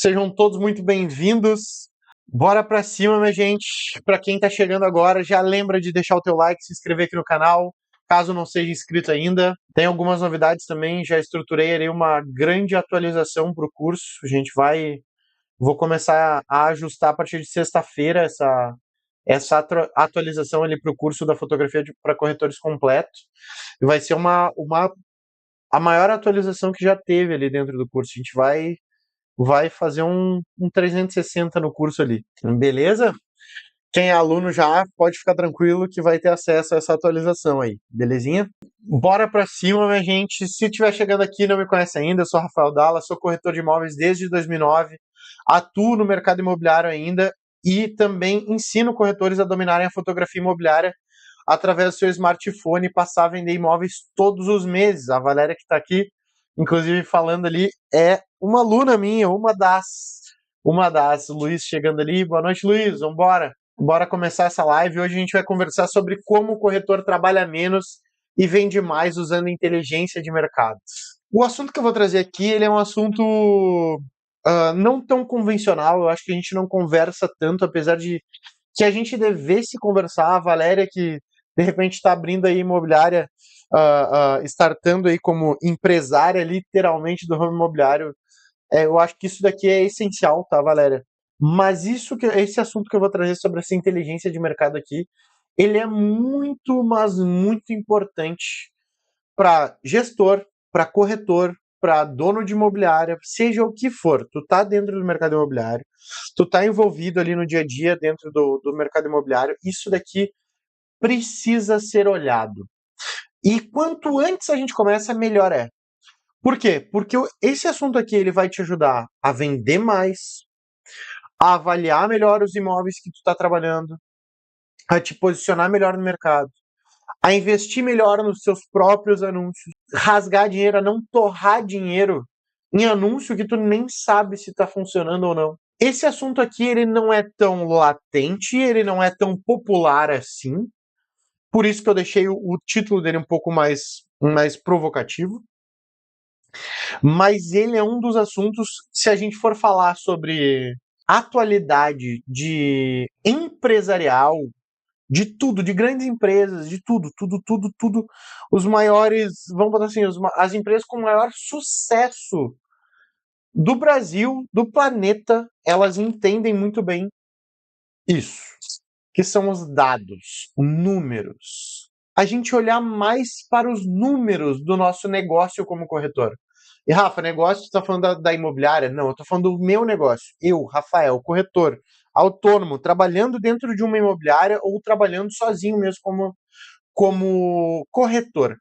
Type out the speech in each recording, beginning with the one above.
Sejam todos muito bem-vindos. Bora pra cima, minha gente. Para quem tá chegando agora, já lembra de deixar o teu like, se inscrever aqui no canal, caso não seja inscrito ainda. Tem algumas novidades também, já estruturei ali uma grande atualização para o curso. Vou começar a ajustar a partir de sexta-feira essa atualização ali para o curso da fotografia para corretores completo. E vai ser a maior atualização que já teve ali dentro do curso. A gente vai fazer um 360 no curso ali, beleza? Quem é aluno já pode ficar tranquilo que vai ter acesso a essa atualização aí, belezinha? Bora pra cima, minha gente. Se estiver chegando aqui e não me conhece ainda, eu sou Rafael Dalla, sou corretor de imóveis desde 2009, atuo no mercado imobiliário ainda e também ensino corretores a dominarem a fotografia imobiliária através do seu smartphone e passar a vender imóveis todos os meses. A Valéria que está aqui, inclusive falando ali, é uma aluna minha, o Luiz chegando ali. Boa noite, Luiz, vambora. Bora começar essa live. Hoje a gente vai conversar sobre como o corretor trabalha menos e vende mais usando inteligência de mercado. O assunto que eu vou trazer aqui, ele é um assunto não tão convencional. Eu acho que a gente não conversa tanto, apesar de que a gente devesse conversar. A Valéria, que de repente está abrindo aí imobiliária, startando aí como empresária literalmente do ramo imobiliário, eu acho que isso daqui é essencial, tá, Valéria? Mas esse assunto que eu vou trazer sobre essa inteligência de mercado aqui, ele é muito, mas muito importante para gestor, para corretor, para dono de imobiliária, seja o que for. Tu tá dentro do mercado imobiliário, tu tá envolvido ali no dia a dia dentro do mercado imobiliário, isso daqui precisa ser olhado. E quanto antes a gente começa, melhor é. Por quê? Porque esse assunto aqui ele vai te ajudar a vender mais, a avaliar melhor os imóveis que tu está trabalhando, a te posicionar melhor no mercado, a investir melhor nos seus próprios anúncios, rasgar dinheiro, a não torrar dinheiro em anúncio que tu nem sabe se está funcionando ou não. Esse assunto aqui ele não é tão latente, ele não é tão popular assim, por isso que eu deixei o título dele um pouco mais provocativo. Mas ele é um dos assuntos, se a gente for falar sobre atualidade de empresarial, de tudo, de grandes empresas, de tudo, os maiores, vamos botar assim, as empresas com maior sucesso do Brasil, do planeta, elas entendem muito bem isso, que são os dados, números. A gente olhar mais para os números do nosso negócio como corretor. E Rafa, negócio, tu tá falando da imobiliária? Não, eu tô falando do meu negócio. Eu, Rafael, corretor, autônomo, trabalhando dentro de uma imobiliária ou trabalhando sozinho mesmo como corretor.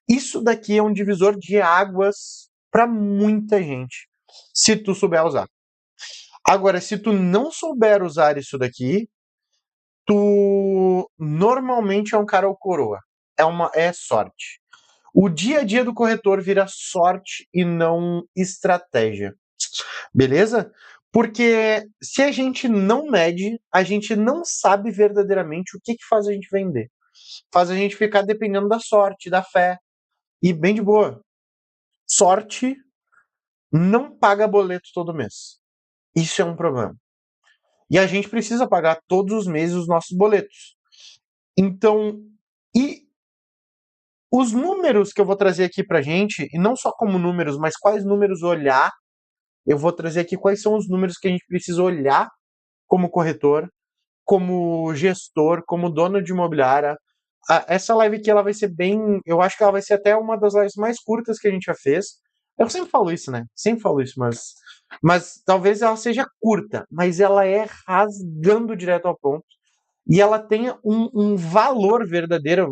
Isso daqui é um divisor de águas para muita gente, se tu souber usar. Agora, se tu não souber usar isso daqui, tu normalmente é um cara ou coroa. É sorte. O dia a dia do corretor vira sorte e não estratégia. Beleza? Porque se a gente não mede, a gente não sabe verdadeiramente o que faz a gente vender. Faz a gente ficar dependendo da sorte, da fé. E bem de boa. Sorte não paga boleto todo mês. Isso é um problema. E a gente precisa pagar todos os meses os nossos boletos. Então, e os números que eu vou trazer aqui pra gente, e não só como números, mas quais números olhar, eu vou trazer aqui quais são os números que a gente precisa olhar como corretor, como gestor, como dono de imobiliária. Essa live aqui ela vai ser bem, eu acho que ela vai ser até uma das lives mais curtas que a gente já fez. Eu sempre falo isso, né? Sempre falo isso, mas talvez ela seja curta, mas ela é rasgando direto ao ponto. E ela tem um valor verdadeiro,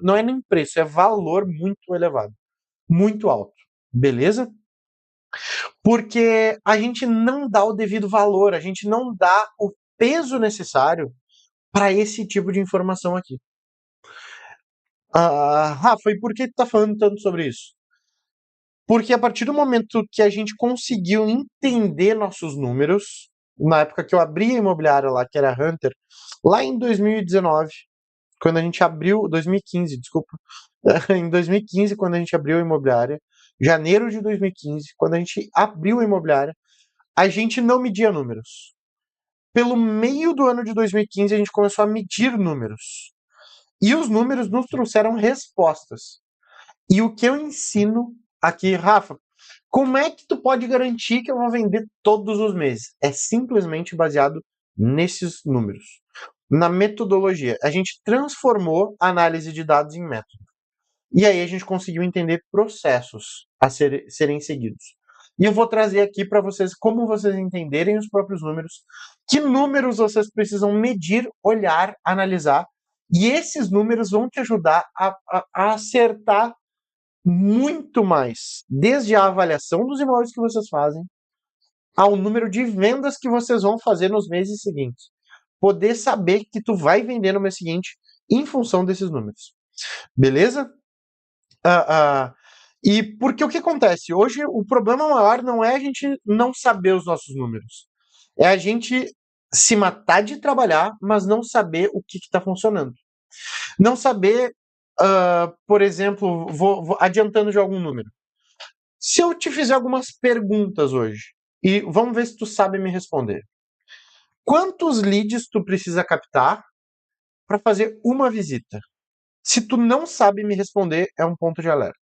não é nem preço, é valor muito elevado, muito alto. Beleza? Porque a gente não dá o devido valor, a gente não dá o peso necessário para esse tipo de informação aqui. Rafa, e por que tu tá falando tanto sobre isso? Porque a partir do momento que a gente conseguiu entender nossos números, na época que eu abri a imobiliária lá, que era Hunter, lá em 2019, quando a gente abriu, 2015, desculpa, em 2015, quando a gente abriu a imobiliária, janeiro de 2015, quando a gente abriu a imobiliária, a gente não media números. Pelo meio do ano de 2015, a gente começou a medir números. E os números nos trouxeram respostas. E o que eu ensino aqui, Rafa, como é que tu pode garantir que eu vou vender todos os meses? É simplesmente baseado nesses números. Na metodologia. A gente transformou a análise de dados em método. E aí a gente conseguiu entender processos a serem seguidos. E eu vou trazer aqui para vocês como vocês entenderem os próprios números, que números vocês precisam medir, olhar, analisar, e esses números vão te ajudar a acertar muito mais, desde a avaliação dos imóveis que vocês fazem, ao número de vendas que vocês vão fazer nos meses seguintes. Poder saber que tu vai vender no mês seguinte em função desses números. Beleza? E porque o que acontece? Hoje o problema maior não é a gente não saber os nossos números. É a gente se matar de trabalhar, mas não saber o que está funcionando. Não saber, por exemplo, vou adiantando de algum número. Se eu te fizer algumas perguntas hoje, e vamos ver se tu sabe me responder. Quantos leads tu precisa captar para fazer uma visita? Se tu não sabe me responder, é um ponto de alerta.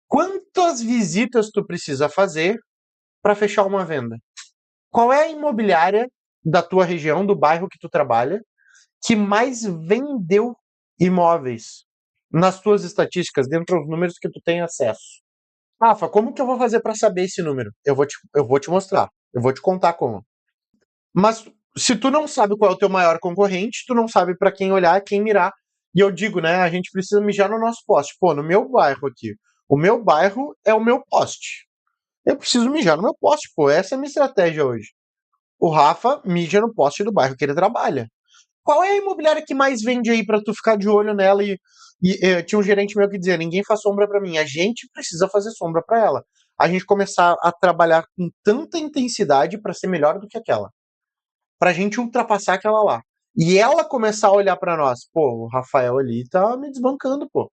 Quantas visitas tu precisa fazer para fechar uma venda? Qual é a imobiliária da tua região, do bairro que tu trabalha, que mais vendeu imóveis nas tuas estatísticas, dentro dos números que tu tem acesso? Rafa, como que eu vou fazer para saber esse número? Eu vou te mostrar. Eu vou te contar como. Mas se tu não sabe qual é o teu maior concorrente, tu não sabe para quem olhar, quem mirar. E eu digo, né, a gente precisa mijar no nosso poste. Pô, no meu bairro aqui. O meu bairro é o meu poste. Eu preciso mijar no meu poste, pô. Essa é a minha estratégia hoje. O Rafa mija no poste do bairro que ele trabalha. Qual é a imobiliária que mais vende aí pra tu ficar de olho nela? Tinha um gerente meu que dizia: ninguém faz sombra pra mim, a gente precisa fazer sombra pra ela. A gente começar a trabalhar com tanta intensidade pra ser melhor do que aquela, pra gente ultrapassar aquela lá. E ela começar a olhar pra nós: pô, o Rafael ali tá me desbancando, pô.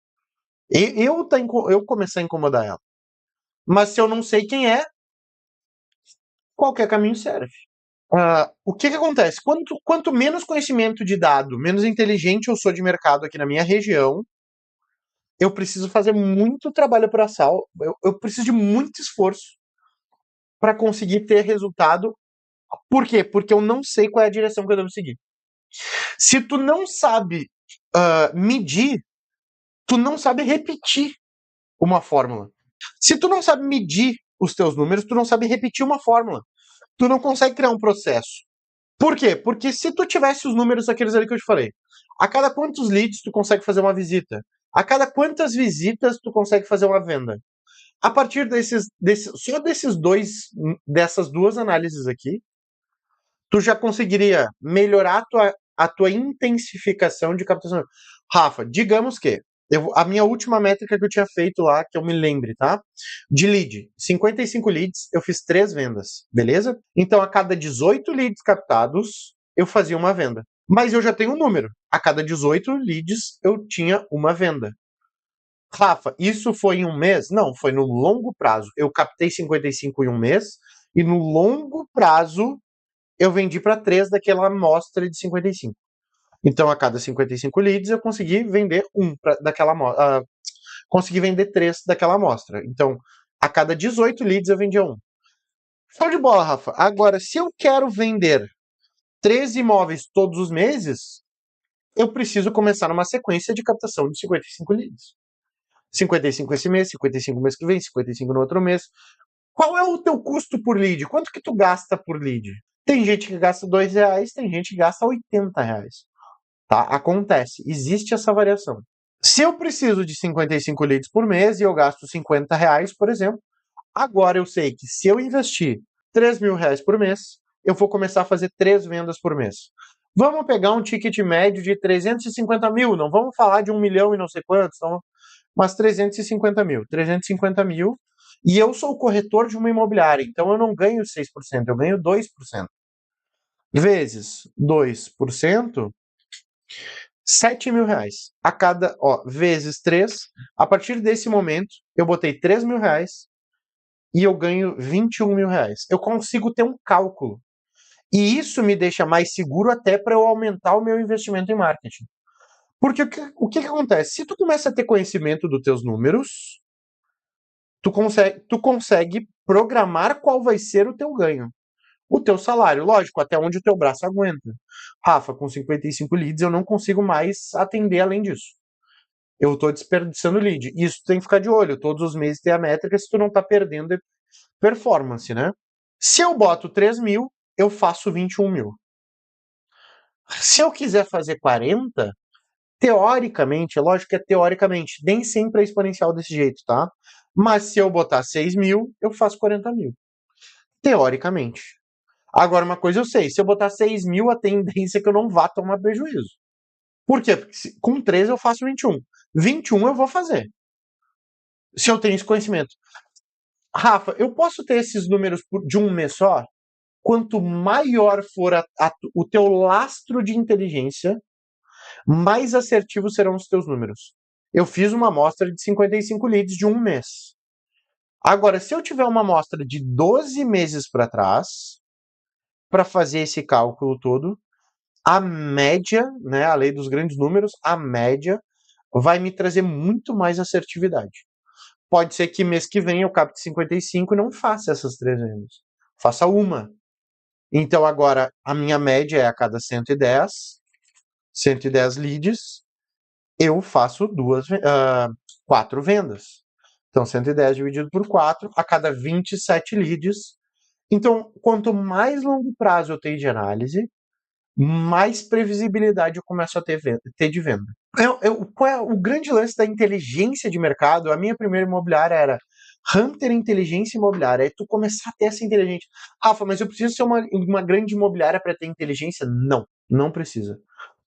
Eu começar a incomodar ela. Mas se eu não sei quem é, qualquer caminho serve. O que acontece? Quanto menos conhecimento de dado, menos inteligente eu sou de mercado aqui na minha região, eu preciso fazer muito trabalho braçal, eu preciso de muito esforço para conseguir ter resultado. Por quê? Porque eu não sei qual é a direção que eu devo seguir. Se tu não sabe medir, tu não sabe repetir uma fórmula. Se tu não sabe medir os teus números, tu não sabe repetir uma fórmula. Tu não consegue criar um processo. Por quê? Porque se tu tivesse os números aqueles ali que eu te falei, a cada quantos leads tu consegue fazer uma visita? A cada quantas visitas tu consegue fazer uma venda? A partir só dessas duas análises aqui, tu já conseguiria melhorar a tua intensificação de captação. Rafa, digamos que a minha última métrica que eu tinha feito lá, que eu me lembre, tá? De lead, 55 leads, eu fiz 3 vendas, beleza? Então, a cada 18 leads captados, eu fazia uma venda. Mas eu já tenho um número. A cada 18 leads, eu tinha uma venda. Rafa, isso foi em um mês? Não, foi no longo prazo. Eu captei 55 em um mês, e no longo prazo, eu vendi para 3 daquela amostra de 55. Então, a cada 55 leads, eu consegui vender daquela amostra. Consegui vender 3 daquela amostra. Então, a cada 18 leads, eu vendia um. Show de bola, Rafa. Agora, se eu quero vender 13 imóveis todos os meses, eu preciso começar numa sequência de captação de 55 leads. 55 esse mês, 55 mês que vem, 55 no outro mês. Qual é o teu custo por lead? Quanto que tu gasta por lead? Tem gente que gasta R$2, tem gente que gasta R$80. Tá? Acontece, existe essa variação. Se eu preciso de 55 leads por mês e eu gasto R$50, por exemplo, agora eu sei que se eu investir R$3.000 por mês, eu vou começar a fazer 3 vendas por mês. Vamos pegar um ticket médio de 350 mil, não vamos falar de 1 milhão e não sei quantos, não, mas 350 mil. 350 mil, e eu sou o corretor de uma imobiliária, então eu não ganho 6%, eu ganho 2%. Vezes 2%, R$7.000. A cada, vezes 3, a partir desse momento, eu botei R$3.000, e eu ganho 21 mil reais. Eu consigo ter um cálculo. E isso me deixa mais seguro até para eu aumentar o meu investimento em marketing. Porque o que acontece? Se tu começa a ter conhecimento dos teus números, tu consegue programar qual vai ser o teu ganho. O teu salário, lógico, até onde o teu braço aguenta. Rafa, com 55 leads eu não consigo mais atender além disso. Eu estou desperdiçando lead. Isso tu tem que ficar de olho. Todos os meses tem a métrica se tu não está perdendo performance, né? Se eu boto 3 mil, eu faço 21 mil. Se eu quiser fazer 40, teoricamente, é lógico que é teoricamente, nem sempre é exponencial desse jeito, tá? Mas se eu botar 6 mil, eu faço 40 mil. Teoricamente. Agora, uma coisa eu sei, se eu botar 6 mil, a tendência é que eu não vá tomar prejuízo. Por quê? Porque com 13 eu faço 21. 21 eu vou fazer. Se eu tenho esse conhecimento. Rafa, eu posso ter esses números de um mês só? Quanto maior for o teu lastro de inteligência, mais assertivos serão os teus números. Eu fiz uma amostra de 55 leads de um mês. Agora, se eu tiver uma amostra de 12 meses para trás, para fazer esse cálculo todo, a média, né, a lei dos grandes números, a média vai me trazer muito mais assertividade. Pode ser que mês que vem eu capte 55 e não faça essas 3 vendas. Faça uma. Então agora a minha média é a cada 110 leads, eu faço 4 vendas. Então 110 dividido por 4, a cada 27 leads. Então, quanto mais longo prazo eu tenho de análise, mais previsibilidade eu começo a ter de venda. Qual é o grande lance da inteligência de mercado? A minha primeira imobiliária era Hunter Inteligência Imobiliária. É tu começar a ter essa inteligência. Rafa, mas eu preciso ser uma grande imobiliária para ter inteligência? Não, não precisa.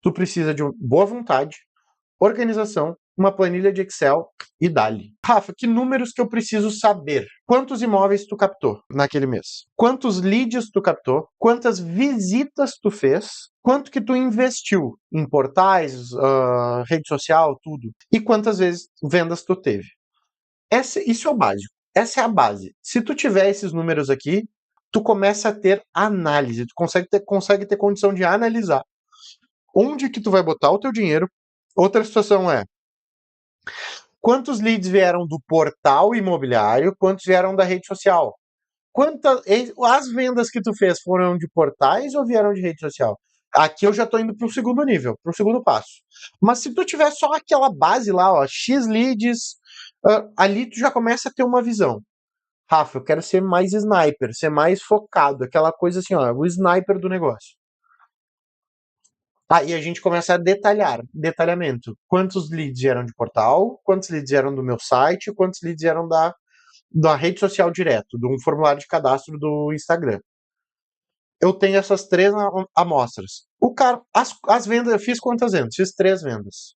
Tu precisa de boa vontade, organização, uma planilha de Excel e dali. Rafa, que números que eu preciso saber? Quantos imóveis tu captou naquele mês? Quantos leads tu captou? Quantas visitas tu fez? Quanto que tu investiu em portais, rede social, tudo? E quantas vezes vendas tu teve? Isso é o básico. Essa é a base. Se tu tiver esses números aqui, tu começa a ter análise, tu consegue ter condição de analisar onde que tu vai botar o teu dinheiro. Outra situação é, quantos leads vieram do portal imobiliário, quantos vieram da rede social? As vendas que tu fez foram de portais ou vieram de rede social? Aqui eu já estou indo para o segundo nível, para o segundo passo. Mas se tu tiver só aquela base lá, ó, X leads, ali tu já começa a ter uma visão. Rafa, eu quero ser mais sniper, ser mais focado, aquela coisa assim, ó, o sniper do negócio. Aí a gente começa a detalhamento. Quantos leads eram de portal, quantos leads eram do meu site, quantos leads eram da rede social direto, de um formulário de cadastro do Instagram. Eu tenho essas 3 amostras. As vendas, eu fiz quantas vendas? Fiz 3 vendas.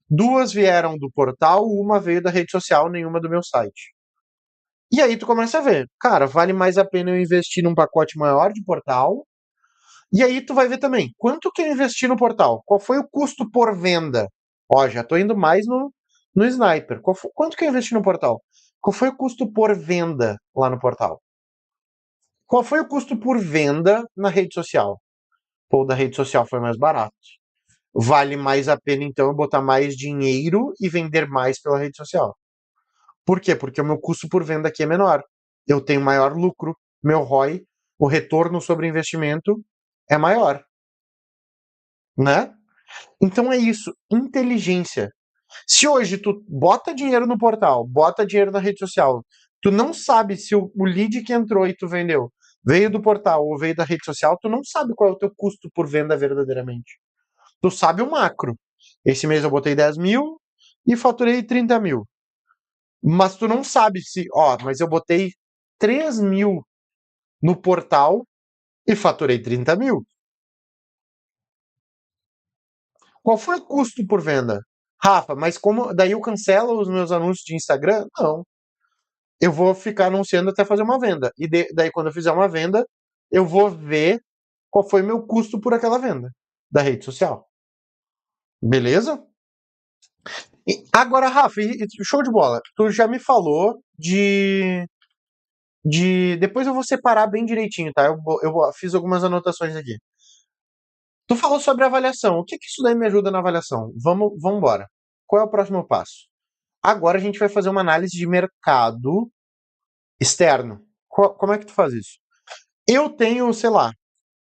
2 vieram do portal, uma veio da rede social, nenhuma do meu site. E aí tu começa a ver, cara, vale mais a pena eu investir num pacote maior de portal. E aí tu vai ver também, quanto que eu investi no portal? Qual foi o custo por venda? Ó, já tô indo mais no Sniper. Quanto que eu investi no portal? Qual foi o custo por venda lá no portal? Qual foi o custo por venda na rede social? Pô, da rede social foi mais barato. Vale mais a pena então eu botar mais dinheiro e vender mais pela rede social. Por quê? Porque o meu custo por venda aqui é menor. Eu tenho maior lucro, meu ROI, o retorno sobre investimento é maior, né? Então é isso, inteligência. Se hoje tu bota dinheiro no portal, bota dinheiro na rede social, tu não sabe se o lead que entrou e tu vendeu veio do portal ou veio da rede social, tu não sabe qual é o teu custo por venda verdadeiramente. Tu sabe o macro. Esse mês eu botei 10 mil e faturei 30 mil. Mas tu não sabe se, ó, mas eu botei 3 mil no portal e faturei 30 mil. Qual foi o custo por venda? Rafa, mas como daí eu cancelo os meus anúncios de Instagram? Não. Eu vou ficar anunciando até fazer uma venda. E daí, quando eu fizer uma venda, eu vou ver qual foi meu custo por aquela venda da rede social. Beleza? Agora, Rafa, show de bola. Tu já me falou Depois eu vou separar bem direitinho, tá? Eu fiz algumas anotações aqui. Tu falou sobre avaliação. O que que isso daí me ajuda na avaliação? Vamos embora. Qual é o próximo passo? Agora a gente vai fazer uma análise de mercado externo. Como é que tu faz isso? Eu tenho, sei lá,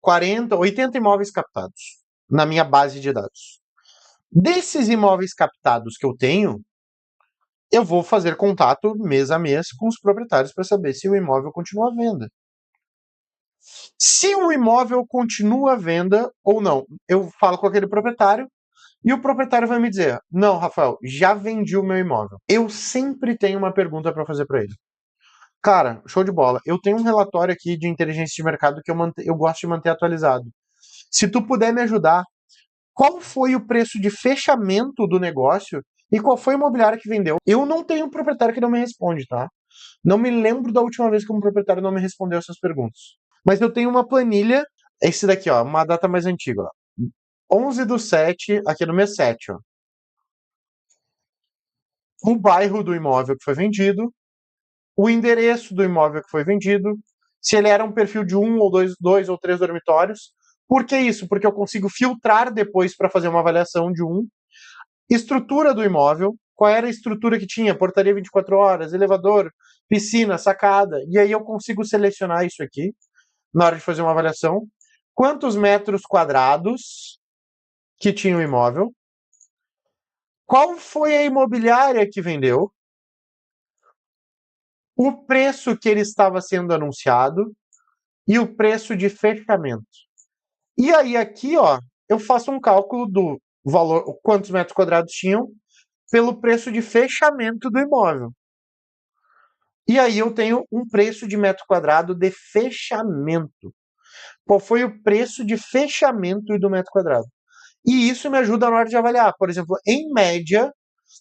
40, 80 imóveis captados na minha base de dados. Desses imóveis captados que eu tenho, eu vou fazer contato mês a mês com os proprietários para saber se o imóvel continua à venda. Se o imóvel continua à venda ou não, eu falo com aquele proprietário e o proprietário vai me dizer: não, Rafael, já vendi o meu imóvel. Eu sempre tenho uma pergunta para fazer para ele. Cara, show de bola. Eu tenho um relatório aqui de inteligência de mercado que eu gosto de manter atualizado. Se tu puder me ajudar, qual foi o preço de fechamento do negócio e qual foi a imobiliária que vendeu? Eu não tenho um proprietário que não me responde, tá? Não me lembro da última vez que um proprietário não me respondeu essas perguntas. Mas eu tenho uma planilha, esse daqui, ó, uma data mais antiga, ó. 11/7, aqui no mês 7, ó. O bairro do imóvel que foi vendido, o endereço do imóvel que foi vendido, se ele era um perfil de dois ou três dormitórios. Por que isso? Porque eu consigo filtrar depois para fazer uma avaliação de um. Estrutura do imóvel, qual era a estrutura que tinha? Portaria 24 horas, elevador, piscina, sacada. E aí eu consigo selecionar isso aqui na hora de fazer uma avaliação. Quantos metros quadrados que tinha o imóvel? Qual foi a imobiliária que vendeu? O preço que ele estava sendo anunciado e o preço de fechamento. E aí aqui, ó, eu faço um cálculo do valor, quantos metros quadrados tinham, pelo preço de fechamento do imóvel. E aí eu tenho um preço de metro quadrado de fechamento. Qual foi o preço de fechamento do metro quadrado? E isso me ajuda na hora de avaliar. Por exemplo, em média,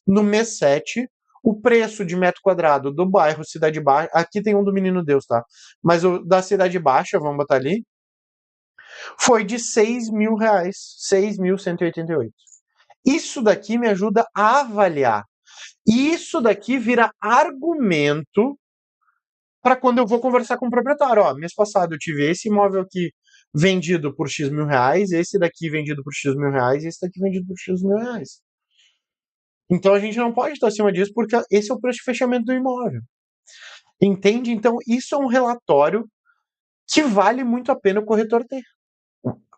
no mês 7, o preço de metro quadrado do bairro Cidade Baixa, aqui tem um do Menino Deus, tá? Mas o da Cidade Baixa, vamos botar ali, foi de R$ 6.000, 6.188. Isso daqui me ajuda a avaliar. E isso daqui vira argumento para quando eu vou conversar com o proprietário. Ó, mês passado eu tive esse imóvel aqui vendido por X mil reais, esse daqui vendido por X mil reais, e esse daqui vendido por X mil reais. Então a gente não pode estar acima disso porque esse é o preço de fechamento do imóvel. Entende? Então isso é um relatório que vale muito a pena o corretor ter.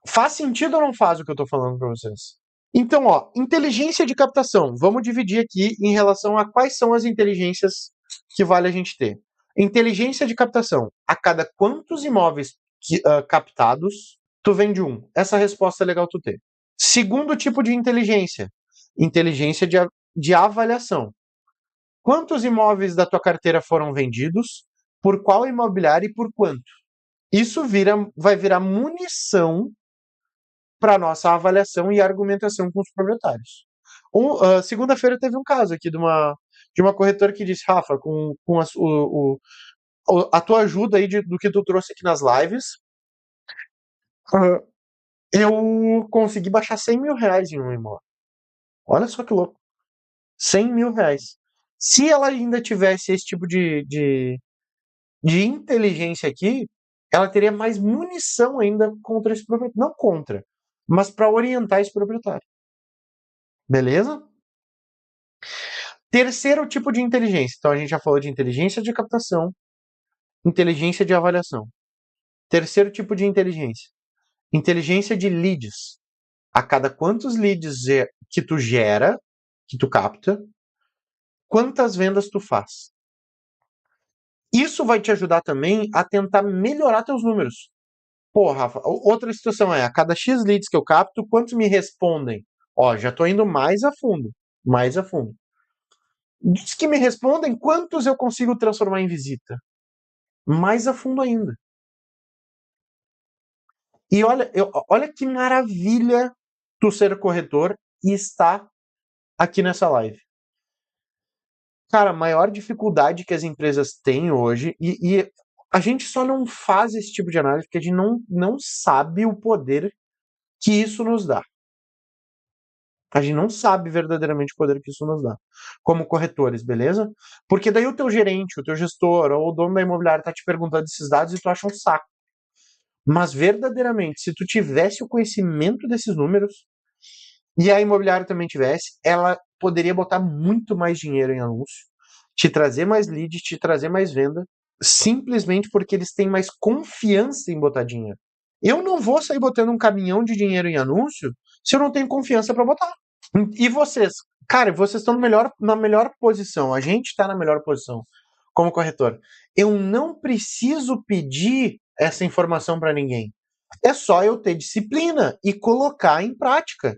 Faz sentido ou não faz o que eu estou falando para vocês? Então, ó, inteligência de captação. Vamos dividir aqui em relação a quais são as inteligências que vale a gente ter. Inteligência de captação. A cada quantos imóveis captados, tu vende um? Essa resposta é legal tu ter. Segundo tipo de inteligência. Inteligência de avaliação. Quantos imóveis da tua carteira foram vendidos? Por qual imobiliário e por quanto? Isso vai virar munição para nossa avaliação e argumentação com os proprietários. Segunda-feira teve um caso aqui de uma corretora que disse: Rafa, com a tua ajuda aí do que tu trouxe aqui nas lives, eu consegui baixar R$ 100.000 em um imóvel. Olha só que louco. R$ 100.000. Se ela ainda tivesse esse tipo de inteligência aqui, ela teria mais munição ainda contra esse proprietário. Não contra, mas para orientar esse proprietário. Beleza? Terceiro tipo de inteligência. Então a gente já falou de inteligência de captação, inteligência de avaliação. Terceiro tipo de inteligência. Inteligência de leads. A cada quantos leads que tu gera, que tu capta, quantas vendas tu faz. Isso vai te ajudar também a tentar melhorar teus números. Pô, Rafa, outra situação é, a cada X leads que eu capto, quantos me respondem? Ó, já tô indo mais a fundo. Mais a fundo. Dos que me respondem, quantos eu consigo transformar em visita? Mais a fundo ainda. E olha que maravilha tu ser corretor e estar aqui nessa live. Cara, a maior dificuldade que as empresas têm hoje, e a gente só não faz esse tipo de análise porque a gente não sabe o poder que isso nos dá. A gente não sabe verdadeiramente o poder que isso nos dá, como corretores, beleza? Porque daí o teu gerente, o teu gestor ou o dono da imobiliária tá te perguntando esses dados e tu acha um saco. Mas verdadeiramente, se tu tivesse o conhecimento desses números e a imobiliária também tivesse, ela poderia botar muito mais dinheiro em anúncio, te trazer mais leads, te trazer mais venda, simplesmente porque eles têm mais confiança em botar dinheiro. Eu não vou sair botando um caminhão de dinheiro em anúncio se eu não tenho confiança para botar. E vocês? Cara, vocês estão na melhor posição. A gente está na melhor posição como corretor. Eu não preciso pedir essa informação para ninguém. É só eu ter disciplina e colocar em prática.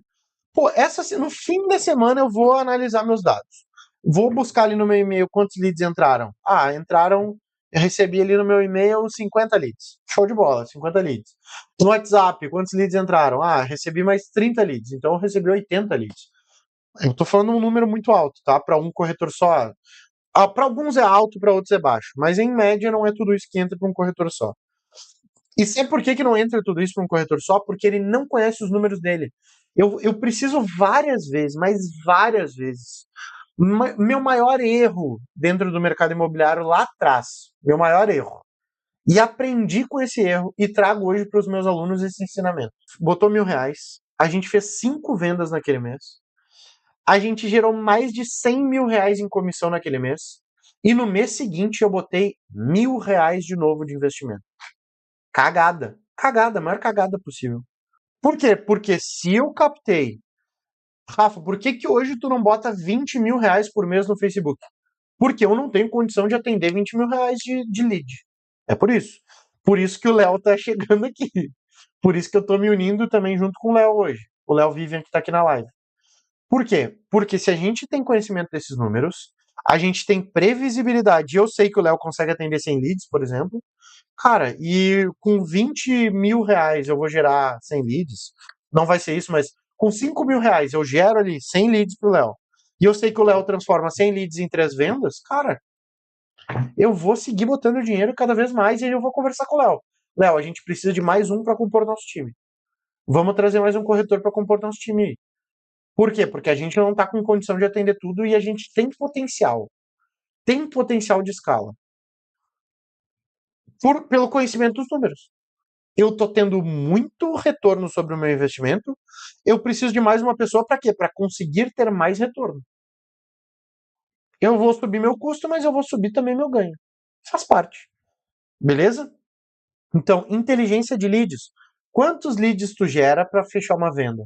Pô, no fim da semana eu vou analisar meus dados. Vou buscar ali no meu e-mail quantos leads entraram. Ah, entraram. Eu recebi ali no meu e-mail 50 leads. Show de bola, 50 leads. No WhatsApp, quantos leads entraram? Ah, recebi mais 30 leads. Então eu recebi 80 leads. Eu tô falando um número muito alto, tá? Para um corretor só. Ah, para alguns é alto, para outros é baixo. Mas em média não é tudo isso que entra para um corretor só. E sabe por que não entra tudo isso para um corretor só? Porque ele não conhece os números dele. Eu preciso várias vezes, mas várias vezes. Meu maior erro dentro do mercado imobiliário lá atrás, meu maior erro. E aprendi com esse erro e trago hoje para os meus alunos esse ensinamento. Botou R$ 1.000, a gente fez 5 vendas naquele mês. A gente gerou mais de R$ 100.000 em comissão naquele mês. E no mês seguinte eu botei R$ 1.000 de novo de investimento. Cagada. Cagada, a maior cagada possível. Por quê? Porque se eu captei. Rafa, por que hoje tu não bota R$ 20.000 por mês no Facebook? Porque eu não tenho condição de atender R$ 20.000 de lead. É por isso. Por isso que o Léo tá chegando aqui. Por isso que eu tô me unindo também junto com o Léo hoje. O Léo Vivian que tá aqui na live. Por quê? Porque se a gente tem conhecimento desses números, a gente tem previsibilidade. Eu sei que o Léo consegue atender 100 leads, por exemplo. Cara, e com R$ 20.000 eu vou gerar 100 leads. Não vai ser isso, mas com R$ 5.000 eu gero ali 100 leads pro Léo. E eu sei que o Léo transforma 100 leads em 3 vendas. Cara, eu vou seguir botando dinheiro cada vez mais e aí eu vou conversar com o Léo. Léo, a gente precisa de mais um para compor nosso time. Vamos trazer mais um corretor para compor nosso time. Por quê? Porque a gente não está com condição de atender tudo e a gente tem potencial. Tem potencial de escala. Pelo conhecimento dos números. Eu estou tendo muito retorno sobre o meu investimento. Eu preciso de mais uma pessoa para quê? Para conseguir ter mais retorno. Eu vou subir meu custo, mas eu vou subir também meu ganho. Faz parte. Beleza? Então, inteligência de leads. Quantos leads tu gera para fechar uma venda?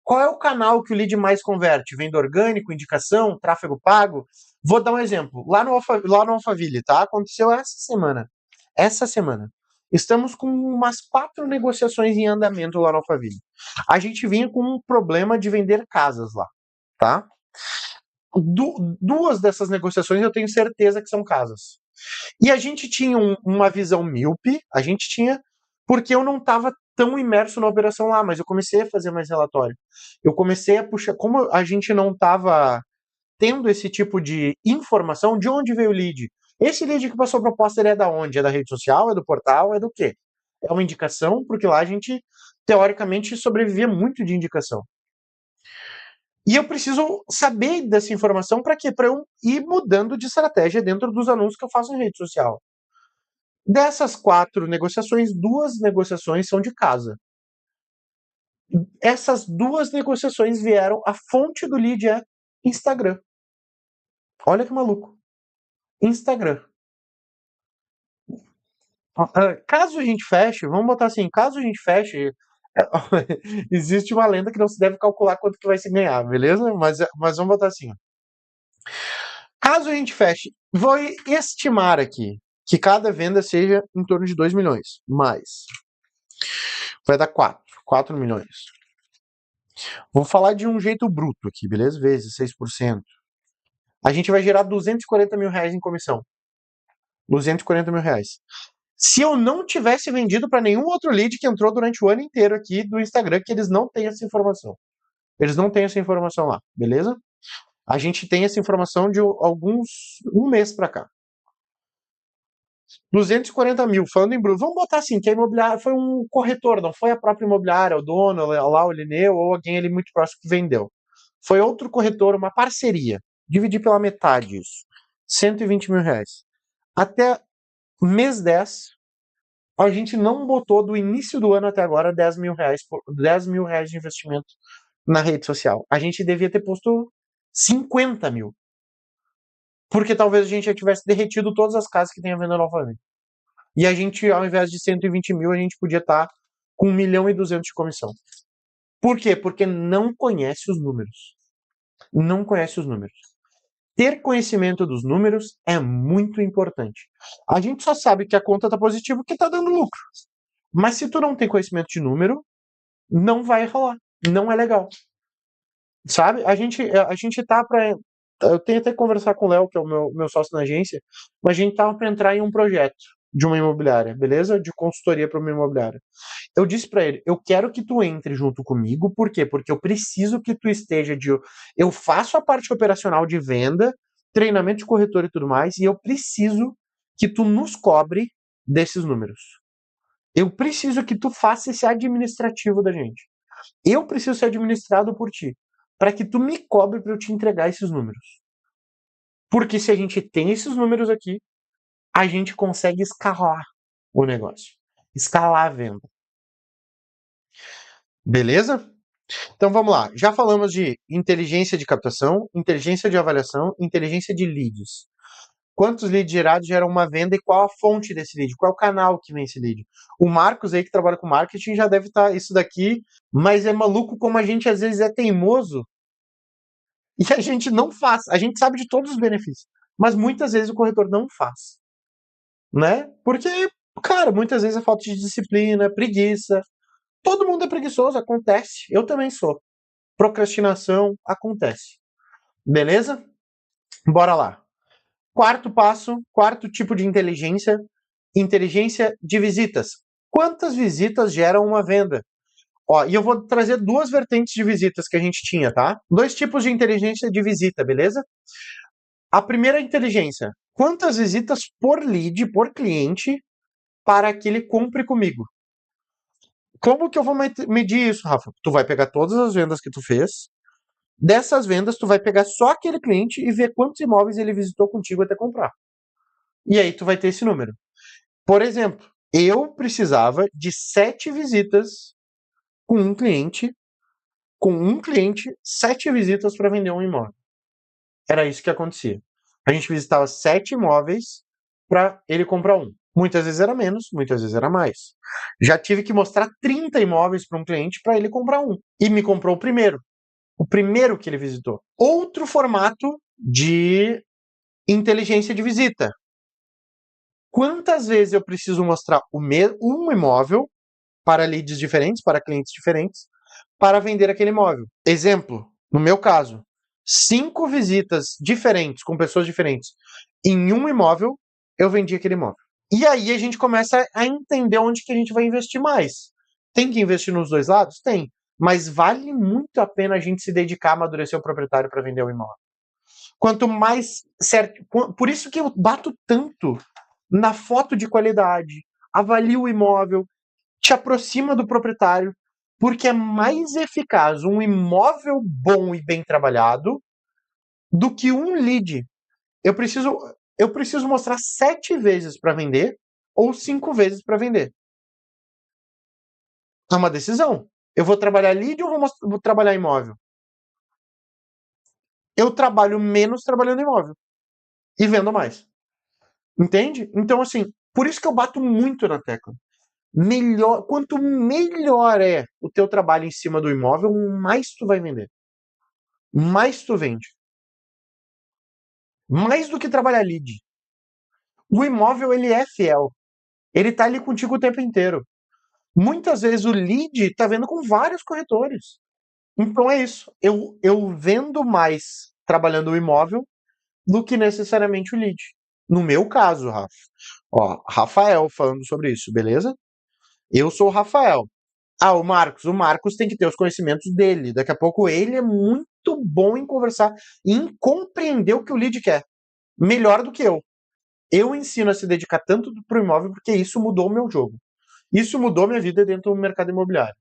Qual é o canal que o lead mais converte? Venda orgânico, indicação, tráfego pago? Vou dar um exemplo. Lá no Alphaville, tá? Aconteceu essa semana. Essa semana. Estamos com umas 4 negociações em andamento lá no Alphaville. A gente vinha com um problema de vender casas lá, tá? Duas dessas negociações eu tenho certeza que são casas. E a gente tinha uma visão míope, a gente tinha, porque eu não estava tão imerso na operação lá, mas eu comecei a fazer mais relatório. Eu comecei a puxar, como a gente não estava tendo esse tipo de informação, de onde veio o lead? Esse lead que passou a proposta, ele é da onde? É da rede social? É do portal? É do quê? É uma indicação, porque lá a gente, teoricamente, sobrevivia muito de indicação. E eu preciso saber dessa informação para quê? Para eu ir mudando de estratégia dentro dos anúncios que eu faço em rede social. Dessas 4 negociações, 2 negociações são de casa. Essas 2 negociações vieram, a fonte do lead é Instagram. Olha que maluco. Instagram. Caso a gente feche, vamos botar assim, caso a gente feche, existe uma lenda que não se deve calcular quanto que vai se ganhar, beleza? Mas vamos botar assim. Caso a gente feche, vou estimar aqui que cada venda seja em torno de 2 milhões, mas vai dar 4 milhões. Vou falar de um jeito bruto aqui, beleza? Vezes 6%. A gente vai gerar R$ 240.000 em comissão. R$ 240.000. Se eu não tivesse vendido para nenhum outro lead que entrou durante o ano inteiro aqui do Instagram, que eles não têm essa informação. Eles não têm essa informação lá, beleza? A gente tem essa informação de um mês para cá. 240 mil, falando em bruto. Vamos botar assim, que a imobiliária foi um corretor, não foi a própria imobiliária, o dono, lá o Lineu, ou alguém ali muito próximo que vendeu. Foi outro corretor, uma parceria. Dividi pela metade isso. R$ 120 mil. Até mês 10, a gente não botou do início do ano até agora R$ 10 mil, 10 mil reais de investimento na rede social. A gente devia ter posto 50 mil. Porque talvez a gente já tivesse derretido todas as casas que tem a venda novamente. E a gente, ao invés de 120 mil, a gente podia estar com 1.200.000 de comissão. Por quê? Porque não conhece os números. Não conhece os números. Ter conhecimento dos números é muito importante. A gente só sabe que a conta está positiva porque está dando lucro. Mas se tu não tem conhecimento de número, não vai rolar. Não é legal. Sabe? A gente tá para. Eu tenho até que conversar com o Léo, que é o meu sócio na agência, mas a gente tava para entrar em um projeto de uma imobiliária, beleza? De consultoria para uma imobiliária. Eu disse para ele, eu quero que tu entre junto comigo, por quê? Porque eu preciso que tu esteja de. Eu faço a parte operacional de venda, treinamento de corretor e tudo mais, e eu preciso que tu nos cobre desses números. Eu preciso que tu faça esse administrativo da gente. Eu preciso ser administrado por ti, para que tu me cobre para eu te entregar esses números. Porque se a gente tem esses números aqui, a gente consegue escalar o negócio, escalar a venda. Beleza? Então vamos lá. Já falamos de inteligência de captação, inteligência de avaliação, inteligência de leads. Quantos leads gerados geram uma venda e qual a fonte desse lead? Qual é o canal que vem esse lead? O Marcos aí que trabalha com marketing já deve estar isso daqui, mas é maluco como a gente às vezes é teimoso e a gente não faz. A gente sabe de todos os benefícios, mas muitas vezes o corretor não faz, né? Porque, cara, muitas vezes é falta de disciplina, preguiça. Todo mundo é preguiçoso, acontece. Eu também sou. Procrastinação acontece. Beleza? Bora lá. Quarto passo, quarto tipo de inteligência, inteligência de visitas. Quantas visitas geram uma venda? Ó, e eu vou trazer duas vertentes de visitas que a gente tinha, tá? Dois tipos de inteligência de visita, beleza? A primeira inteligência, quantas visitas por lead, por cliente, para que ele compre comigo? Como que eu vou medir isso, Rafa? Tu vai pegar todas as vendas que tu fez, dessas vendas tu vai pegar só aquele cliente e ver quantos imóveis ele visitou contigo até comprar. E aí tu vai ter esse número. Por exemplo, eu precisava de 7 visitas com um cliente, 7 visitas para vender um imóvel. Era isso que acontecia. A gente visitava 7 imóveis para ele comprar um. Muitas vezes era menos, muitas vezes era mais. Já tive que mostrar 30 imóveis para um cliente para ele comprar um. E me comprou o primeiro. O primeiro que ele visitou. Outro formato de inteligência de visita. Quantas vezes eu preciso mostrar um imóvel para leads diferentes, para clientes diferentes, para vender aquele imóvel? Exemplo, no meu caso, 5 visitas diferentes, com pessoas diferentes, em um imóvel, eu vendi aquele imóvel. E aí a gente começa a entender onde que a gente vai investir mais. Tem que investir nos dois lados? Tem. Mas vale muito a pena a gente se dedicar a amadurecer o proprietário para vender o imóvel. Quanto mais certo. Por isso que eu bato tanto na foto de qualidade, avalia o imóvel, te aproxima do proprietário, porque é mais eficaz um imóvel bom e bem trabalhado do que um lead. Eu preciso, eu preciso mostrar 7 vezes para vender ou 5 vezes para vender. É uma decisão. Eu vou trabalhar lead ou vou trabalhar imóvel? Eu trabalho menos trabalhando imóvel e vendo mais. Entende? Então, assim, por isso que eu bato muito na tecla. Quanto melhor é o teu trabalho em cima do imóvel, mais tu vai vender. Mais tu vende. Mais do que trabalhar lead. O imóvel, ele é fiel. Ele tá ali contigo o tempo inteiro. Muitas vezes o lead tá vendo com vários corretores. Então é isso. Eu vendo mais trabalhando o imóvel do que necessariamente o lead. No meu caso, Rafa. Ó, Rafael falando sobre isso, beleza? Eu sou o Rafael. Ah, o Marcos. O Marcos tem que ter os conhecimentos dele. Daqui a pouco ele é muito bom em conversar e em compreender o que o lead quer. Melhor do que eu. Eu ensino a se dedicar tanto para o imóvel porque isso mudou o meu jogo. Isso mudou minha vida dentro do mercado imobiliário.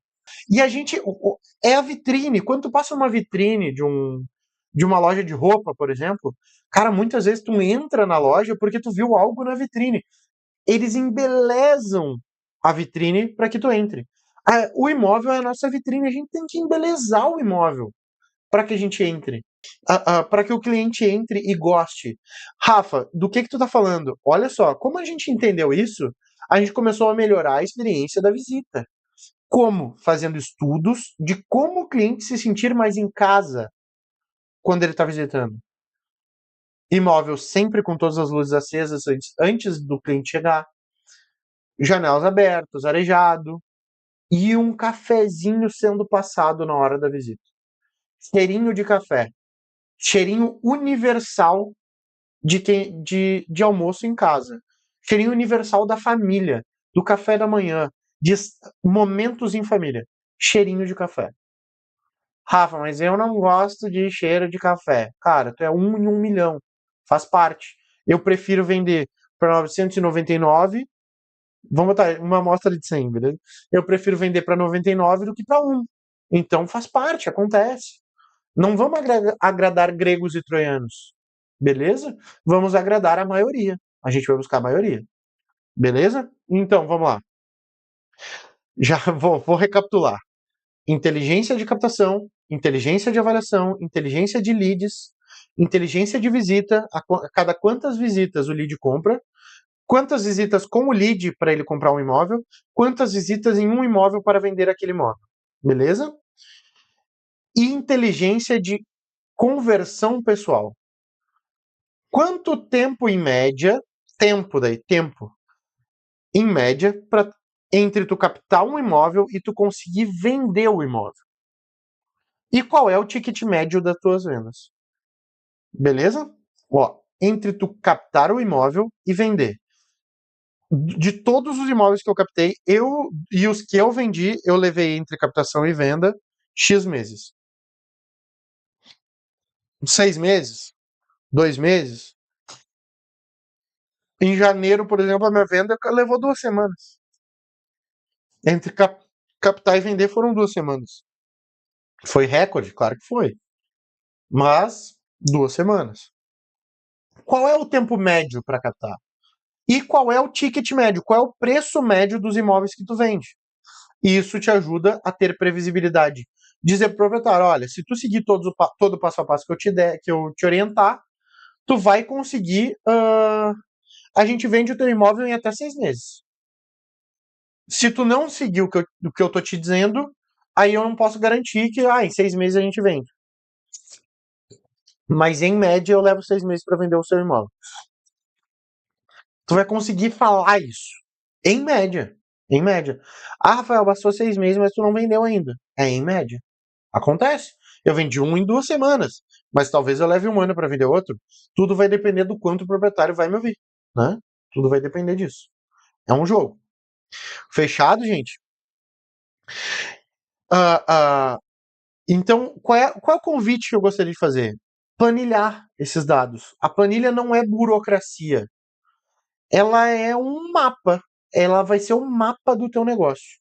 E a gente. É a vitrine. Quando tu passa numa vitrine de uma loja de roupa, por exemplo, cara, muitas vezes tu entra na loja porque tu viu algo na vitrine. Eles embelezam a vitrine para que tu entre. O imóvel é a nossa vitrine, a gente tem que embelezar o imóvel para que a gente entre. Para que o cliente entre e goste. Rafa, do que tu tá falando? Olha só, como a gente entendeu isso, a gente começou a melhorar a experiência da visita. Como? Fazendo estudos de como o cliente se sentir mais em casa quando ele está visitando. Imóvel sempre com todas as luzes acesas antes do cliente chegar. Janelas abertas, arejado. E um cafezinho sendo passado na hora da visita. Cheirinho de café. Cheirinho universal de almoço em casa. Cheirinho universal da família, do café da manhã, de momentos em família. Cheirinho de café. Rafa, mas eu não gosto de cheiro de café. Cara, tu é um em 1 milhão. Faz parte. Eu prefiro vender para 999. Vamos botar uma amostra de 100, beleza? Eu prefiro vender para 99 do que para 1. Então faz parte, acontece. Não vamos agradar gregos e troianos. Beleza? Vamos agradar a maioria. A gente vai buscar a maioria. Beleza? Então, vamos lá. Já vou recapitular. Inteligência de captação, inteligência de avaliação, inteligência de leads, inteligência de visita, a cada quantas visitas o lead compra, quantas visitas com o lead para ele comprar um imóvel, quantas visitas em um imóvel para vender aquele imóvel. Beleza? E inteligência de conversão pessoal. Quanto tempo em média, tempo, em média, entre tu captar um imóvel e tu conseguir vender o imóvel? E qual é o ticket médio das tuas vendas? Beleza? Ó, entre tu captar o imóvel e vender. De todos os imóveis que eu captei, e os que eu vendi, eu levei entre captação e venda X meses. 6 meses? 2 meses? Em janeiro, por exemplo, a minha venda levou 2 semanas. Entre captar e vender foram 2 semanas. Foi recorde? Claro que foi. Mas 2 semanas. Qual é o tempo médio para captar? E qual é o ticket médio? Qual é o preço médio dos imóveis que tu vende? E isso te ajuda a ter previsibilidade. Dizer para o proprietário, olha, se tu seguir todo o passo a passo que eu te der, que eu te orientar, tu vai conseguir. A gente vende o teu imóvel em até 6 meses. Se tu não seguir o que eu tô te dizendo, aí eu não posso garantir que em 6 meses a gente vende. Mas em média eu levo 6 meses para vender o seu imóvel. Tu vai conseguir falar isso. Em média. Em média. Rafael, bastou 6 meses, mas tu não vendeu ainda. É em média. Acontece. Eu vendi um em 2 semanas, mas talvez eu leve 1 ano para vender outro. Tudo vai depender do quanto o proprietário vai me ouvir, né? Tudo vai depender disso. É um jogo. Fechado, gente? Ah, ah, então, qual é o convite que eu gostaria de fazer? Planilhar esses dados. A planilha não é burocracia. Ela é um mapa. Ela vai ser um mapa do teu negócio.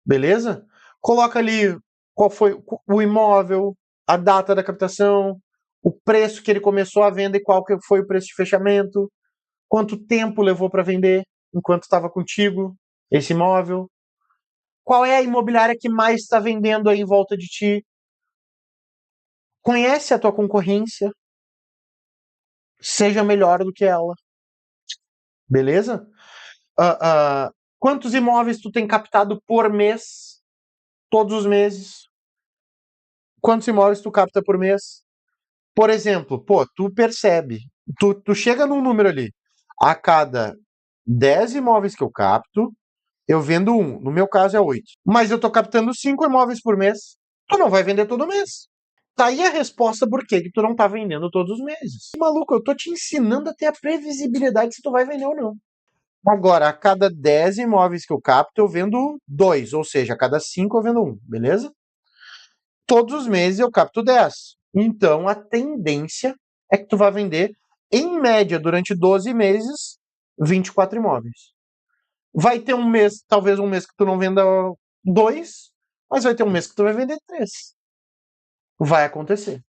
Beleza? Coloca ali qual foi o imóvel, a data da captação, o preço que ele começou a venda e qual que foi o preço de fechamento, quanto tempo levou para vender enquanto estava contigo esse imóvel, qual é a imobiliária que mais está vendendo aí em volta de ti, conhece a tua concorrência, seja melhor do que ela, beleza? Ah, quantos imóveis tu tem captado por mês, todos os meses? Quantos imóveis tu capta por mês? Por exemplo, tu percebe, tu chega num número ali, a cada 10 imóveis que eu capto, eu vendo um. No meu caso é 8. Mas eu tô captando 5 imóveis por mês. Tu não vai vender todo mês. Tá aí a resposta por que tu não tá vendendo todos os meses. Maluco, eu tô te ensinando a ter a previsibilidade se tu vai vender ou não. Agora, a cada 10 imóveis que eu capto, eu vendo 2, ou seja, a cada 5 eu vendo um, beleza? Todos os meses eu capto 10. Então, a tendência é que tu vai vender, em média, durante 12 meses, 24 imóveis. Vai ter um mês, talvez um mês que tu não venda 2, Mas vai ter um mês que tu vai vender 3. Vai acontecer.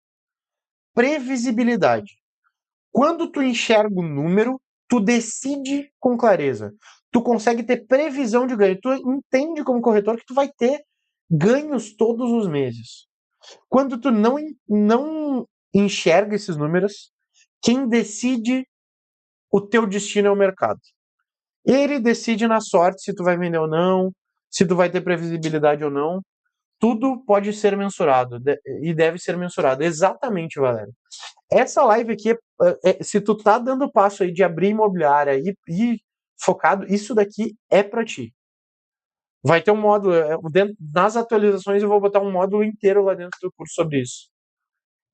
Previsibilidade. Quando tu enxerga o número, tu decide com clareza. Tu consegue ter previsão de ganho. Tu entende como corretor que tu vai ter ganhos todos os meses. Quando tu não enxerga esses números, quem decide o teu destino é o mercado. Ele decide na sorte se tu vai vender ou não, se tu vai ter previsibilidade ou não. Tudo pode ser mensurado e deve ser mensurado. Exatamente, Valério. Essa live aqui, se tu tá dando o passo aí de abrir imobiliária e focado, isso daqui é para ti. Vai ter um módulo, nas atualizações eu vou botar um módulo inteiro lá dentro do curso sobre isso.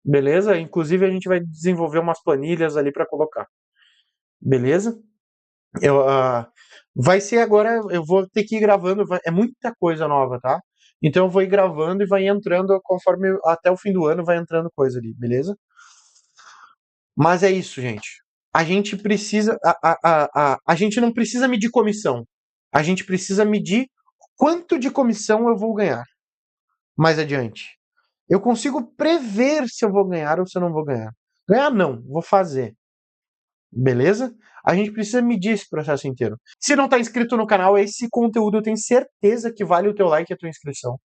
Beleza? Inclusive a gente vai desenvolver umas planilhas ali para colocar. Beleza? Vai ser agora, eu vou ter que ir gravando, é muita coisa nova, tá? Então eu vou ir gravando e vai entrando conforme até o fim do ano vai entrando coisa ali, beleza? Mas é isso, gente. A gente precisa. A gente não precisa medir comissão. A gente precisa medir quanto de comissão eu vou ganhar mais adiante. Eu consigo prever se eu vou ganhar ou se eu não vou ganhar. Ganhar não, vou fazer. Beleza? A gente precisa medir esse processo inteiro. Se não está inscrito no canal, esse conteúdo eu tenho certeza que vale o teu like e a tua inscrição.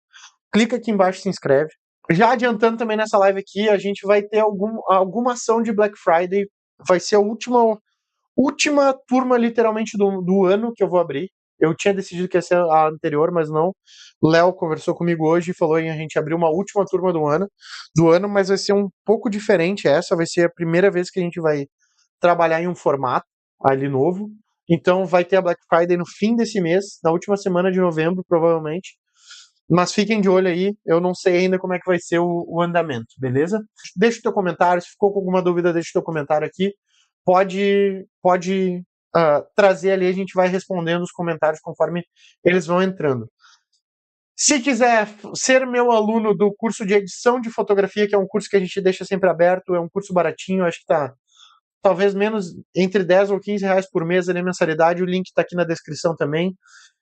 Clica aqui embaixo e se inscreve. Já adiantando também nessa live aqui, a gente vai ter alguma ação de Black Friday. Vai ser a última turma, literalmente, do ano que eu vou abrir. Eu tinha decidido que ia ser a anterior, mas não. O Léo conversou comigo hoje e falou em a gente abrir uma última turma do ano, mas vai ser um pouco diferente essa. Vai ser a primeira vez que a gente vai trabalhar em um formato ali novo. Então vai ter a Black Friday no fim desse mês, na última semana de novembro, provavelmente. Mas fiquem de olho aí, eu não sei ainda como é que vai ser o andamento, beleza? Deixa o teu comentário, se ficou com alguma dúvida, deixa o teu comentário aqui. Pode trazer ali, a gente vai respondendo os comentários conforme eles vão entrando. Se quiser ser meu aluno do curso de edição de fotografia, que é um curso que a gente deixa sempre aberto, é um curso baratinho, acho que tá talvez menos, entre 10 ou 15 reais por mês ali a mensalidade, o link está aqui na descrição também.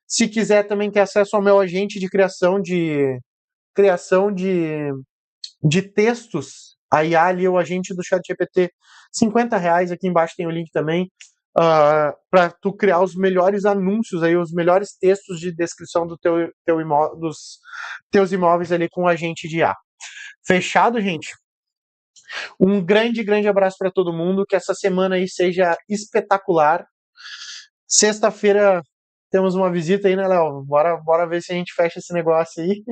Se quiser também ter acesso ao meu agente de criação de textos, a IA ali, o agente do ChatGPT, 50 reais, aqui embaixo tem o link também, para tu criar os melhores anúncios aí, os melhores textos de descrição dos teus imóveis ali com o agente de IA. Fechado, gente? Um grande, grande abraço para todo mundo, que essa semana aí seja espetacular. Sexta-feira temos uma visita aí, né, Léo? Bora ver se a gente fecha esse negócio aí.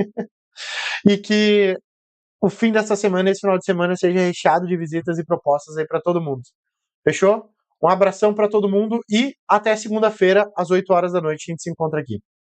E que o fim dessa semana, esse final de semana, seja recheado de visitas e propostas aí para todo mundo. Fechou? Um abração para todo mundo e até segunda-feira, às 8 horas da noite, a gente se encontra aqui.